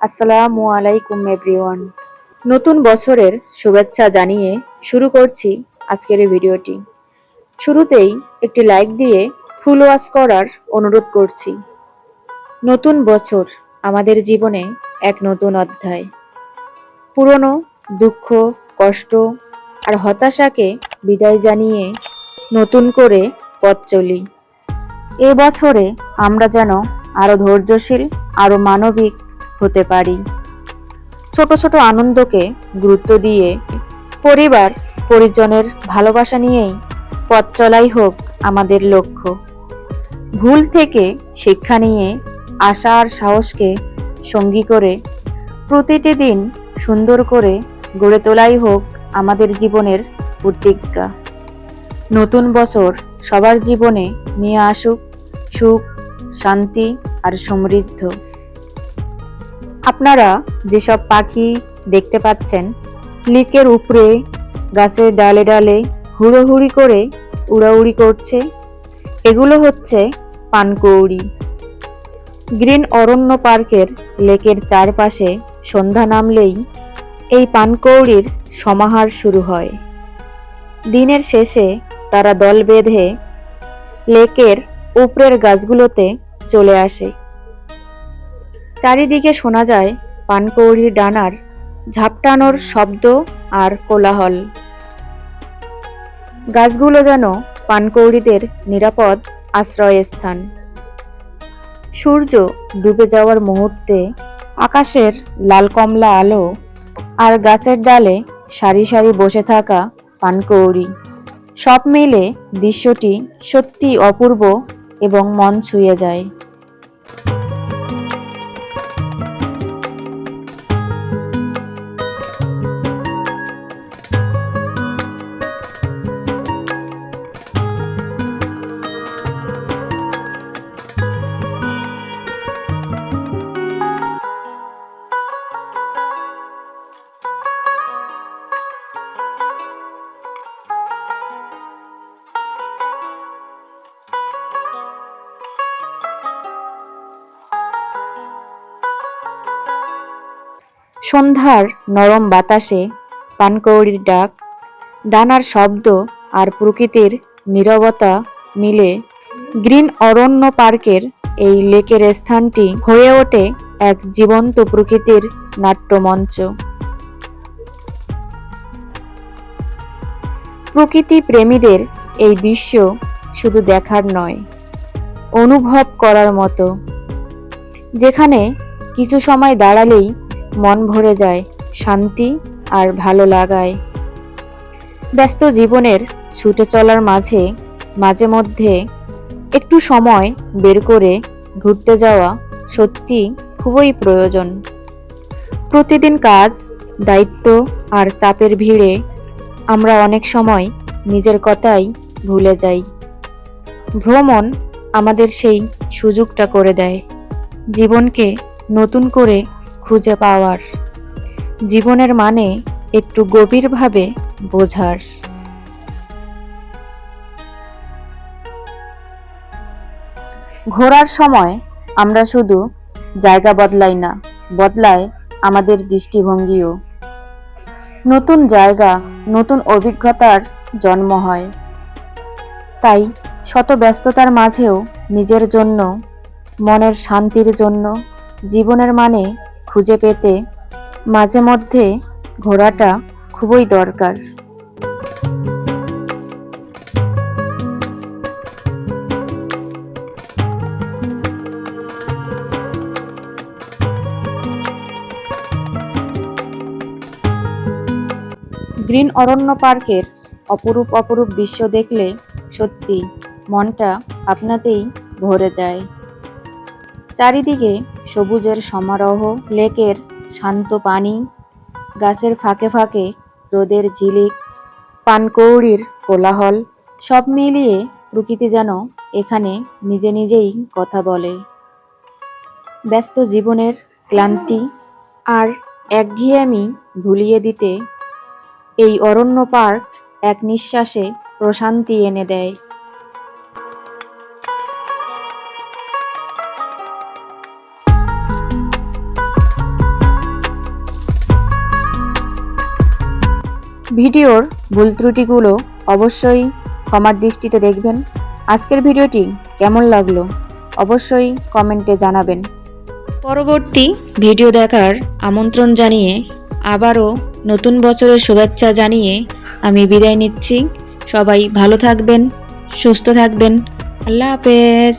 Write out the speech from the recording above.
আসসালামু আলাইকুম এভরিওয়ান। নতুন বছরের শুভেচ্ছা জানিয়ে শুরু করছি আজকের এই ভিডিওটি। শুরুতেই একটি লাইক দিয়ে ফুল ওয়াচ করার অনুরোধ করছি। নতুন বছর আমাদের জীবনে এক নতুন অধ্যায়। পুরনো দুঃখ, কষ্ট আর হতাশাকে বিদায় জানিয়ে নতুন করে পথ চলি। এ বছরে আমরা যেন আরো ধৈর্যশীল, আরো মানবিক হতে পারি। ছোট ছোট আনন্দকে গুরুত্ব দিয়ে পরিবার পরিজনের ভালোবাসা নিয়েই পথ চলাই হোক আমাদের লক্ষ্য। ভুল থেকে শিক্ষা নিয়ে আশা আর সাহসকে সঙ্গী করে প্রতিটি দিন সুন্দর করে গড়ে তোলাই হোক আমাদের জীবনের প্রতিজ্ঞা। নতুন বছর সবার জীবনে নিয়ে আসুক সুখ, শান্তি আর সমৃদ্ধ। আপনারা যেসব পাখি দেখতে পাচ্ছেন লেকের উপরে, গাছের ডালে ডালে হুড়োহুড়ি করে উড়াউড়ি করছে, এগুলো হচ্ছে পানকৌড়ি। গ্রিন অরণ্য পার্কের লেকের চারপাশে সন্ধ্যা নামলেই এই পানকৌড়ির সমাহার শুরু হয়। দিনের শেষে তারা দল বেঁধে লেকের উপরের গাছগুলোতে চলে আসে। চারিদিকে শোনা যায় পানকৌড়ির ডানার ঝাপটানোর শব্দ আর কোলাহল। গাছগুলো যেন পানকৌড়িদের নিরাপদ আশ্রয়স্থান। সূর্য ডুবে যাওয়ার মুহূর্তে আকাশের লাল কমলা আলো আর গাছের ডালে সারি সারি বসে থাকা পানকৌড়ি, সব মিলে দৃশ্যটি সত্যি অপূর্ব এবং মন ছুঁয়ে যায়। সন্ধ্যার নরম বাতাসে পানকৌড়ির ডাক, ডানার শব্দ আর প্রকৃতির নীরবতা মিলে গ্রিন অরণ্য পার্কের এই লেকের স্থানটি হয়ে ওঠে এক জীবন্ত প্রকৃতির নাট্যমঞ্চ। প্রকৃতি প্রেমীদের এই দৃশ্য শুধু দেখার নয়, অনুভব করার মতো, যেখানে কিছু সময় দাঁড়ালেই মন ভরে যায় শান্তি আর ভালো লাগায়। ব্যস্ত জীবনের ছুটে চলার মাঝে মাঝে মধ্যে একটু সময় বের করে ঘুরতে যাওয়া সত্যি খুবই প্রয়োজন। প্রতিদিন কাজ, দায়িত্ব আর চাপের ভিড়ে আমরা অনেক সময় নিজের কথাই ভুলে যাই। ভ্রমণ আমাদের সেই সুযোগটা করে দেয় জীবনকে নতুন করে খুঁজে পাওয়ার, জীবনের মানে একটু গভীরভাবে বোঝার। ঘোরার সময় আমরা শুধু জায়গা বদলাই না, বদলায় আমাদের দৃষ্টিভঙ্গিও। নতুন জায়গা, নতুন অভিজ্ঞতার জন্ম হয়। তাই শত ব্যস্ততার মাঝেও নিজের জন্য, মনের শান্তির জন্য, জীবনের মানে খুঁজে পেতে মাঝে মধ্যে ঘোরাটা খুবই দরকার। গ্রিন অরণ্য পার্কের অপরূপ অপরূপ দৃশ্য দেখলে সত্যি মনটা আপনাতেই ভরে যায়। চারিদিকে সবুজের সমারোহ, লেকের শান্ত পানি, গাছের ফাঁকে ফাঁকে রোদের ঝিলিক, পানকৌড়ির কোলাহল, সব মিলিয়ে প্রকৃতি যেন এখানে নিজে নিজেই কথা বলে। ব্যস্ত জীবনের ক্লান্তি আর একঘেয়েমি ভুলিয়ে দিতে এই অরণ্য পার্ক এক নিঃশ্বাসে প্রশান্তি এনে দেয়। ভিডিওর ভুল ত্রুটিগুলো অবশ্যই ক্ষমার দৃষ্টিতে দেখবেন। আজকের ভিডিওটি কেমন লাগলো অবশ্যই কমেন্টে জানাবেন। পরবর্তী ভিডিও দেখার আমন্ত্রণ জানিয়ে আবারও নতুন বছরের শুভেচ্ছা জানিয়ে আমি বিদায় নিচ্ছি। সবাই ভালো থাকবেন, সুস্থ থাকবেন। আল্লাহ হাফেজ।